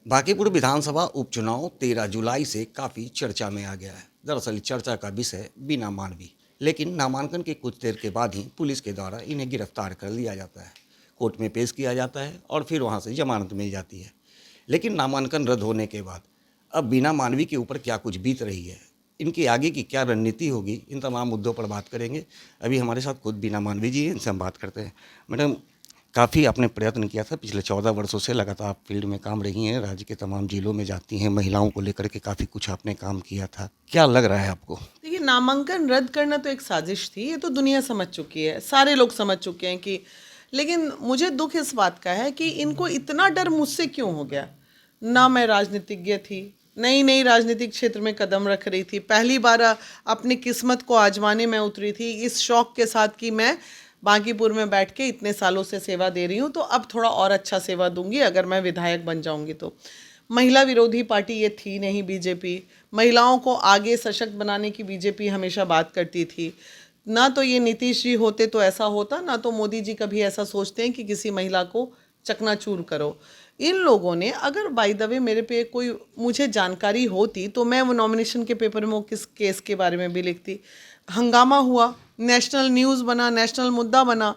बांकीपुर विधानसभा उपचुनाव 13 जुलाई से काफ़ी चर्चा में आ गया है। दरअसल चर्चा का विषय बीना मानवी, लेकिन नामांकन के कुछ देर के बाद ही पुलिस के द्वारा इन्हें गिरफ्तार कर लिया जाता है, कोर्ट में पेश किया जाता है और फिर वहां से जमानत मिल जाती है। लेकिन नामांकन रद्द होने के बाद अब बीना मानवी के ऊपर क्या कुछ बीत रही है, इनकी आगे की क्या रणनीति होगी, इन तमाम मुद्दों पर बात करेंगे। अभी हमारे साथ खुद बीना मानवी जी हैं, इनसे हम बात करते हैं। मैडम, काफ़ी आपने प्रयत्न किया था, पिछले 14 वर्षों से लगातार आप फील्ड में काम रही हैं, राज्य के तमाम जिलों में जाती हैं, महिलाओं को लेकर के काफ़ी कुछ आपने काम किया था। क्या लग रहा है आपको? देखिए, नामांकन रद्द करना तो एक साजिश थी, ये तो दुनिया समझ चुकी है, सारे लोग समझ चुके हैं कि। लेकिन मुझे दुख इस बात का है कि इनको इतना डर मुझसे क्यों हो गया। ना मैं राजनीतिज्ञ थी, नई नई राजनीतिक क्षेत्र में कदम रख रही थी, पहली बार अपनी किस्मत को आजमाने में उतरी थी, इस शौक के साथ कि मैं बांकीपुर में बैठ के इतने सालों से सेवा दे रही हूँ, तो अब थोड़ा और अच्छा सेवा दूंगी अगर मैं विधायक बन जाऊंगी तो। महिला विरोधी पार्टी ये थी नहीं बीजेपी। महिलाओं को आगे सशक्त बनाने की बीजेपी हमेशा बात करती थी। ना तो ये नीतीश जी होते तो ऐसा होता, ना तो मोदी जी कभी ऐसा सोचते हैं कि किसी महिला को चकनाचूर करो। इन लोगों ने, अगर बाय द वे मेरे पे कोई मुझे जानकारी होती तो मैं वो नॉमिनेशन के पेपर में वो किस केस के बारे में भी लिखती। हंगामा हुआ, नेशनल न्यूज़ बना, नेशनल मुद्दा बना,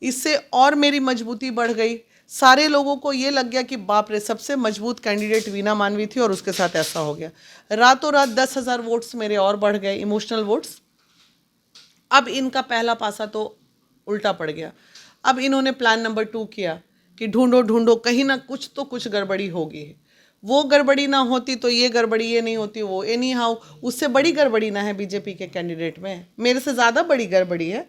इससे और मेरी मजबूती बढ़ गई। सारे लोगों को ये लग गया कि बाप रे, सबसे मजबूत कैंडिडेट वीना मानवी थी और उसके साथ ऐसा हो गया। रातों रात 10,000 वोट्स मेरे और बढ़ गए, इमोशनल वोट्स। अब इनका पहला पासा तो उल्टा पड़ गया। अब इन्होंने प्लान नंबर 2 किया कि ढूंढो ढूंढो, कहीं ना कुछ तो कुछ गड़बड़ी होगी। वो गड़बड़ी ना होती तो ये गड़बड़ी, ये नहीं होती वो, एनी हाउ उससे बड़ी गड़बड़ी ना है बीजेपी के कैंडिडेट में, मेरे से ज़्यादा बड़ी गड़बड़ी है।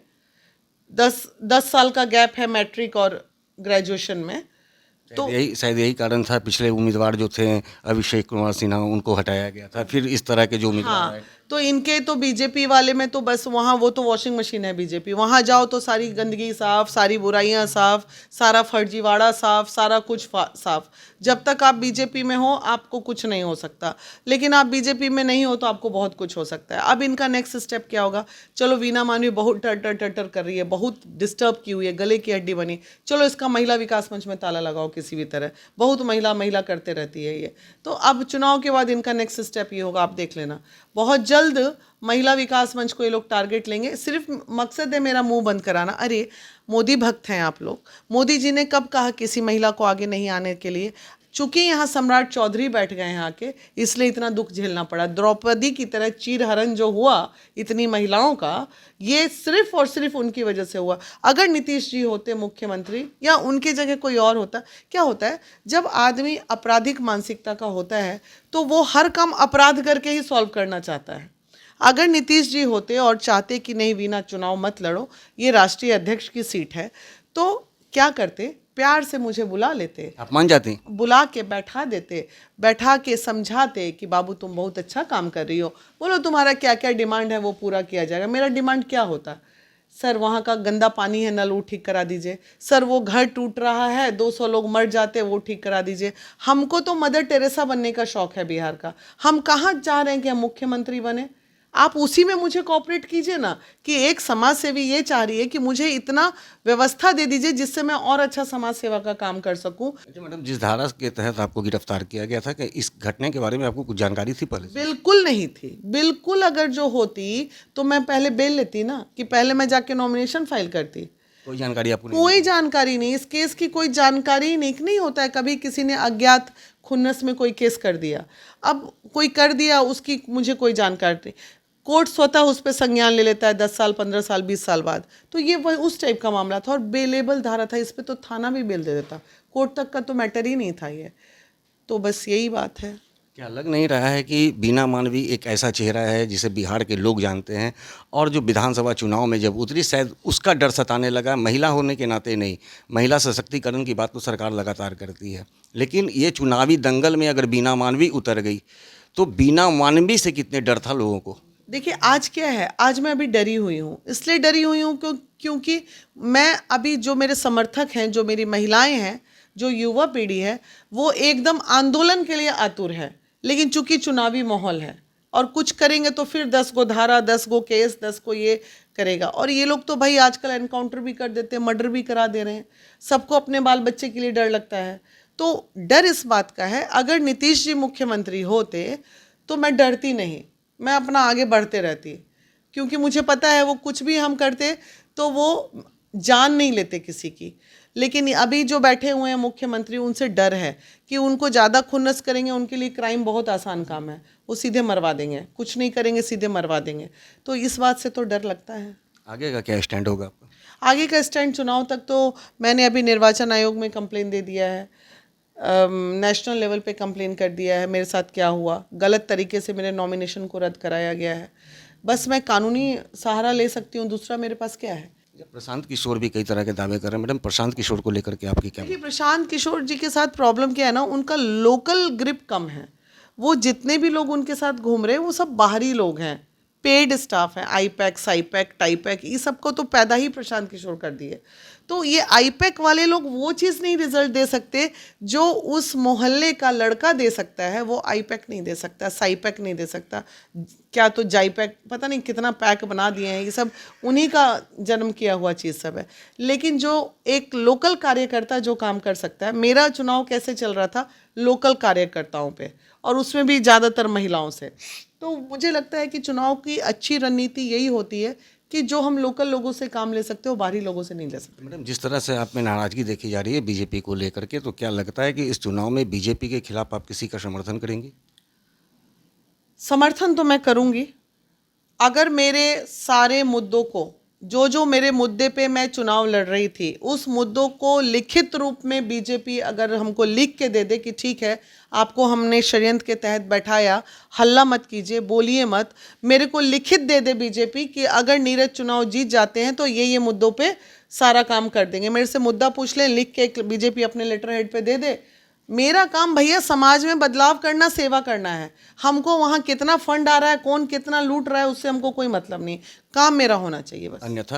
10 साल का गैप है मैट्रिक और ग्रेजुएशन में। तो शायद यही कारण था, पिछले उम्मीदवार जो थे अभिषेक कुमार सिन्हा, उनको हटाया गया था, फिर इस तरह के जो उम्मीदवार हाँ, आए। तो इनके तो बीजेपी वाले में तो बस वहाँ वो तो वॉशिंग मशीन है बीजेपी। वहाँ जाओ तो सारी गंदगी साफ, सारी बुराइयां साफ, सारा फर्जीवाड़ा साफ, सारा कुछ साफ। जब तक आप बीजेपी में हो आपको कुछ नहीं हो सकता, लेकिन आप बीजेपी में नहीं हो तो आपको बहुत कुछ हो सकता है। अब इनका नेक्स्ट स्टेप क्या होगा? चलो, वीना मानवी बहुत टर टर टर टर कर रही है, बहुत डिस्टर्ब की हुई है, गले की हड्डी बनी, चलो इसका महिला विकास मंच में ताला लगाओ किसी भी तरह, बहुत महिला महिला करते रहती है ये। तो अब चुनाव के बाद इनका नेक्स्ट स्टेप ये होगा, आप देख लेना, बहुत जल्द महिला विकास मंच को ये लोग टारगेट लेंगे। सिर्फ मकसद है मेरा मुंह बंद कराना। अरे, मोदी भक्त हैं आप लोग। मोदी जी ने कब कहा किसी महिला को आगे नहीं आने के लिए? चूंकि यहाँ सम्राट चौधरी बैठ गए हैं आके, इसलिए इतना दुख झेलना पड़ा। द्रौपदी की तरह चीरहरण जो हुआ इतनी महिलाओं का, ये सिर्फ और सिर्फ उनकी वजह से हुआ। अगर नीतीश जी होते मुख्यमंत्री या उनकी जगह कोई और होता, क्या होता है जब आदमी आपराधिक मानसिकता का होता है तो वो हर काम अपराध करके ही सॉल्व करना चाहता है। अगर नीतीश जी होते और चाहते कि नहीं वीना चुनाव मत लड़ो, ये राष्ट्रीय अध्यक्ष की सीट है, तो क्या करते? प्यार से मुझे बुला लेते, आप मान जाते हैं? बुला के बैठा देते, बैठा के समझाते कि बाबू तुम बहुत अच्छा काम कर रही हो, बोलो तुम्हारा क्या क्या डिमांड है वो पूरा किया जाएगा। मेरा डिमांड क्या होता? सर वहाँ का गंदा पानी है, नल वो ठीक करा दीजिए। सर वो घर टूट रहा है, 200 लोग मर जाते, वो ठीक करा दीजिए। हमको तो मदर टेरेसा बनने का शौक है बिहार का। हम कहाँ चाह रहे हैं कि हम मुख्यमंत्री बने? आप उसी में मुझे कॉपरेट कीजिए ना, कि एक समाज सेवी ये चाह रही है कि मुझे इतना व्यवस्था दे दीजिए जिससे मैं और अच्छा समाज सेवा का काम कर सकूं। अच्छा मैडम, जिस धारा के तहत आपको गिरफ्तार किया गया था, कि इस घटने के बारे में आपको कुछ जानकारी थी पहले से? बिल्कुल नहीं थी, बिल्कुल। अगर जो होती तो मैं पहले बेल लेती ना, कि पहले मैं जाके नॉमिनेशन फाइल करती। कोई जानकारी आपको नहीं कोई थी? जानकारी नहीं, इस केस की कोई जानकारी ही नहीं। नहीं होता है कभी किसी ने अज्ञात खुन्नस में कोई केस कर दिया, अब कोई कर दिया उसकी मुझे कोई जानकारी नहीं। कोर्ट स्वतः उस पर संज्ञान ले लेता है 10 साल, 15 साल, 20 साल बाद। तो ये वही उस टाइप का मामला था और बेलेबल धारा था, इस पर तो थाना भी बेल दे देता, कोर्ट तक का तो मैटर ही नहीं था ये। तो बस यही बात है। क्या लग नहीं रहा है कि बीना मानवी एक ऐसा चेहरा है जिसे बिहार के लोग जानते हैं, और जो विधानसभा चुनाव में जब उतरी शायद उसका डर सताने लगा? महिला होने के नाते नहीं, महिला सशक्तिकरण की बात तो सरकार लगातार करती है, लेकिन ये चुनावी दंगल में अगर बीना मानवी उतर गई तो बीना मानवी से कितने डर था लोगों को? देखिए, आज क्या है, आज मैं अभी डरी हुई हूँ। इसलिए डरी हुई हूँ क्योंकि मैं अभी, जो मेरे समर्थक हैं, जो मेरी महिलाएं हैं, जो युवा पीढ़ी है, वो एकदम आंदोलन के लिए आतुर है। लेकिन चूंकि चुनावी माहौल है और कुछ करेंगे तो फिर 10 गो धारा, 10 गो केस, 10 को ये करेगा। और ये लोग तो भाई आजकल एनकाउंटर भी कर देते हैं, मर्डर भी करा दे रहे हैं। सबको अपने बाल बच्चे के लिए डर लगता है। तो डर इस बात का है, अगर नीतीश जी मुख्यमंत्री होते तो मैं डरती नहीं, मैं अपना आगे बढ़ते रहती, क्योंकि मुझे पता है वो कुछ भी हम करते तो वो जान नहीं लेते किसी की। लेकिन अभी जो बैठे हुए हैं मुख्यमंत्री, उनसे डर है कि उनको ज़्यादा खुन्नस करेंगे, उनके लिए क्राइम बहुत आसान काम है, वो सीधे मरवा देंगे, कुछ नहीं करेंगे सीधे मरवा देंगे। तो इस बात से तो डर लगता है। आगे का क्या स्टैंड होगा आपका? आगे का स्टैंड चुनाव तक तो मैंने अभी निर्वाचन आयोग में कंप्लेन दे दिया है, नेशनल लेवल पे कंप्लेन कर दिया है, मेरे साथ क्या हुआ, गलत तरीके से मेरे नॉमिनेशन को रद्द कराया गया है। बस मैं कानूनी सहारा ले सकती हूँ, दूसरा मेरे पास क्या है। प्रशांत किशोर भी कई तरह के दावे कर रहे हैं। मैडम, प्रशांत किशोर को लेकर के आपकी क्या? देखिए, प्रशांत किशोर जी के साथ प्रॉब्लम क्या है ना, उनका लोकल ग्रिप कम है। वो जितने भी लोग उनके साथ घूम रहे हैं वो सब बाहरी लोग हैं, पेड स्टाफ है, आईपैक, साईपैक, टाईपैक, ये सबको तो पैदा ही प्रशांत किशोर कर दिए। तो ये आईपैक वाले लोग वो चीज़ नहीं रिजल्ट दे सकते जो उस मोहल्ले का लड़का दे सकता है, वो आईपैक नहीं दे सकता, साईपैक नहीं दे सकता, क्या तो जाईपैक, पता नहीं कितना पैक बना दिए हैं, ये सब उन्हीं का जन्म किया हुआ चीज़ सब है। लेकिन जो एक लोकल कार्यकर्ता जो काम कर सकता है, मेरा चुनाव कैसे चल रहा था, लोकल कार्यकर्ताओं पे, और उसमें भी ज़्यादातर महिलाओं से। तो मुझे लगता है कि चुनाव की अच्छी रणनीति यही होती है कि जो हम लोकल लोगों से काम ले सकते हो, बाहरी लोगों से नहीं ले सकते। मैडम, जिस तरह से आप में नाराजगी देखी जा रही है बीजेपी को लेकर के, तो क्या लगता है कि इस चुनाव में बीजेपी के खिलाफ आप किसी का समर्थन करेंगी? समर्थन तो मैं करूंगी अगर मेरे सारे मुद्दों को, जो जो मेरे मुद्दे पे मैं चुनाव लड़ रही थी, उस मुद्दों को लिखित रूप में बीजेपी अगर हमको लिख के दे दे कि ठीक है, आपको हमने षड्यंत्र के तहत बैठाया, हल्ला मत कीजिए, बोलिए मत, मेरे को लिखित दे दे बीजेपी कि अगर नीरज चुनाव जीत जाते हैं तो ये मुद्दों पे सारा काम कर देंगे, मेरे से मुद्दा पूछ लें, लिख के बीजेपी अपने लेटर हेड पे दे दे। मेरा काम भैया समाज में बदलाव करना, सेवा करना है। हमको वहाँ कितना फंड आ रहा है, कौन कितना लूट रहा है, उससे हमको कोई मतलब नहीं, काम मेरा होना चाहिए बस। अन्यथा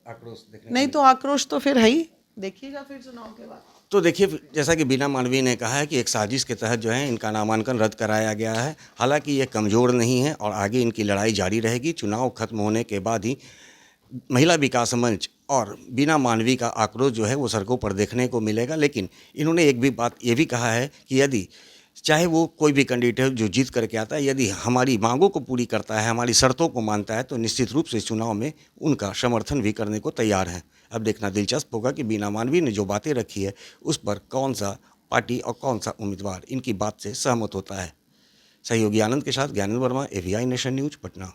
आक्रोश देखने नहीं तो आक्रोश तो फिर है ही, देखिएगा फिर चुनाव के बाद। तो देखिए, जैसा कि बीना मालवीय ने कहा है कि एक साजिश के तहत जो है इनका नामांकन रद्द कराया गया है। हालांकि ये कमज़ोर नहीं है और आगे इनकी लड़ाई जारी रहेगी। चुनाव खत्म होने के बाद ही महिला विकास मंच और बीना मालवीय का आक्रोश जो है वो सड़कों पर देखने को मिलेगा। लेकिन इन्होंने एक भी बात ये भी कहा है कि यदि चाहे वो कोई भी कैंडिडेट जो जीत करके आता है, यदि हमारी मांगों को पूरी करता है, हमारी शर्तों को मानता है, तो निश्चित रूप से चुनाव में उनका समर्थन भी करने को तैयार हैं। अब देखना दिलचस्प होगा कि बीना मालवीय ने जो बातें रखी है उस पर कौन सा पार्टी और कौन सा उम्मीदवार इनकी बात से सहमत होता है। सहयोगी आनंद के साथ Gyanendra Verma, AVI nation news, Patna.